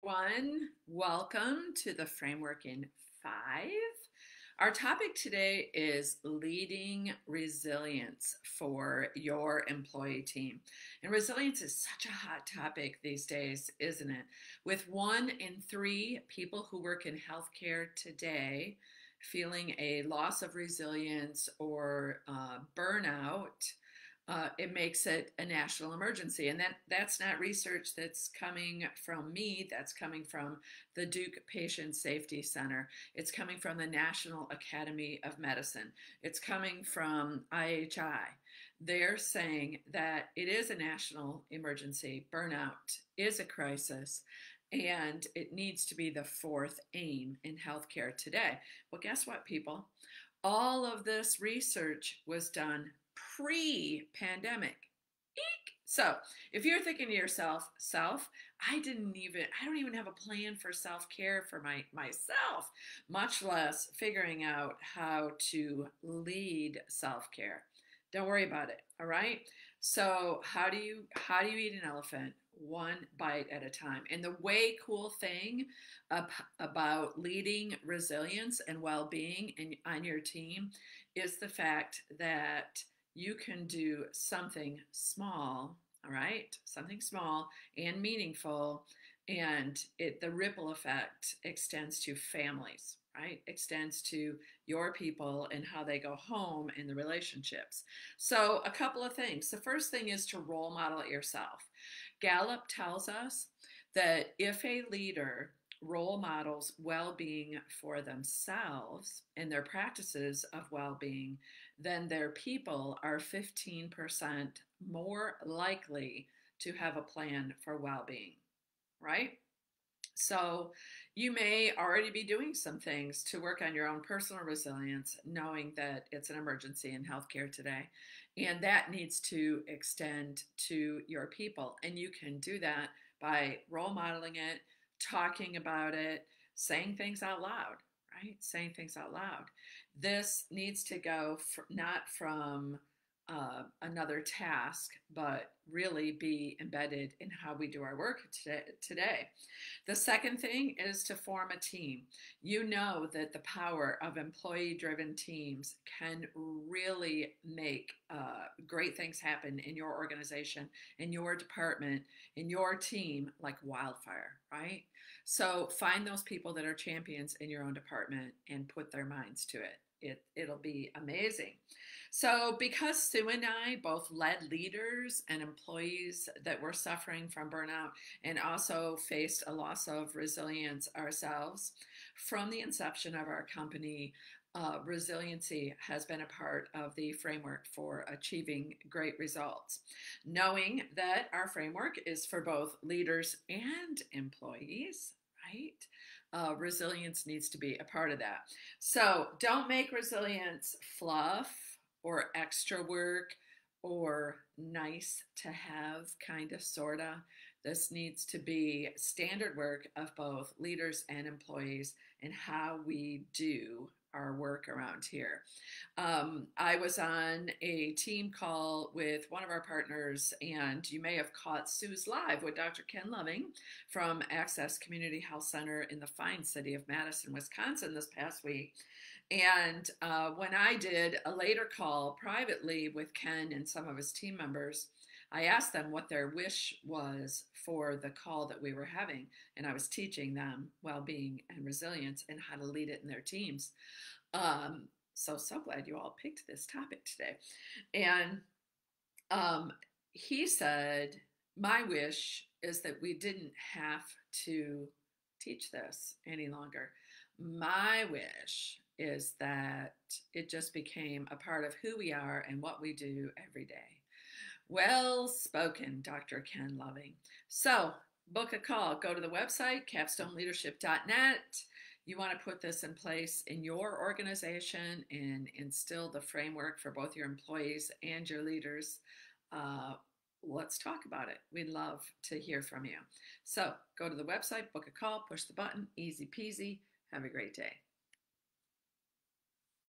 Everyone. Welcome to the Framework in 5. Our topic today is leading resilience for your employee team. And resilience is such a hot topic these days, isn't it? With 1 in 3 people who work in healthcare today feeling a loss of resilience or burnout, it makes it a national emergency. And that's not research that's coming from me, that's coming from the Duke Patient Safety Center. It's coming from the National Academy of Medicine. It's coming from IHI. They're saying that it is a national emergency. Burnout is a crisis. And it needs to be the fourth aim in healthcare today. Well, guess what, people? All of this research was done pre-pandemic. Eek! So if you're thinking to yourself, I don't even have a plan for self-care for myself, much less figuring out how to lead self-care. Don't worry about it, all right? So how do you eat an elephant? One bite at a time. And the way cool thing about leading resilience and well-being on your team is the fact that you can do something small, all right? Something small and meaningful, and the ripple effect extends to families, right? Extends to your people and how they go home in the relationships. So a couple of things. The first thing is to role model it yourself. Gallup tells us that if a leader role models well-being for themselves and their practices of well-being, then their people are 15% more likely to have a plan for well-being, right? So you may already be doing some things to work on your own personal resilience, knowing that it's an emergency in healthcare today. And that needs to extend to your people. And you can do that by role modeling it, talking about it, saying things out loud, right? Saying things out loud. This needs to go not from another task, but really be embedded in how we do our work today. The second thing is to form a team. You know that the power of employee-driven teams can really make great things happen in your organization, in your department, in your team like wildfire, right? So find those people that are champions in your own department and put their minds to it. It'll be amazing. So because Sue and I both led leaders and employees that were suffering from burnout and also faced a loss of resilience ourselves, from the inception of our company, resiliency has been a part of the framework for achieving great results. Knowing that our framework is for both leaders and employees, right? Resilience needs to be a part of that. So don't make resilience fluff or extra work or nice to have, kind of, sort of. This needs to be standard work of both leaders and employees and how we do our work around here. I was on a team call with one of our partners, and you may have caught Sue's live with Dr. Ken Loving from Access Community Health Center in the fine city of Madison, Wisconsin this past week. And when I did a later call privately with Ken and some of his team members, I asked them what their wish was for the call that we were having, and I was teaching them well-being and resilience and how to lead it in their teams. So glad you all picked this topic today. And he said, my wish is that we didn't have to teach this any longer. My wish is that it just became a part of who we are and what we do every day. Well spoken, Dr. Ken Loving. So book a call. Go to the website, capstoneleadership.net. You want to put this in place in your organization and instill the framework for both your employees and your leaders. Let's talk about it. We'd love to hear from you. So go to the website, book a call, push the button, easy peasy. Have a great day.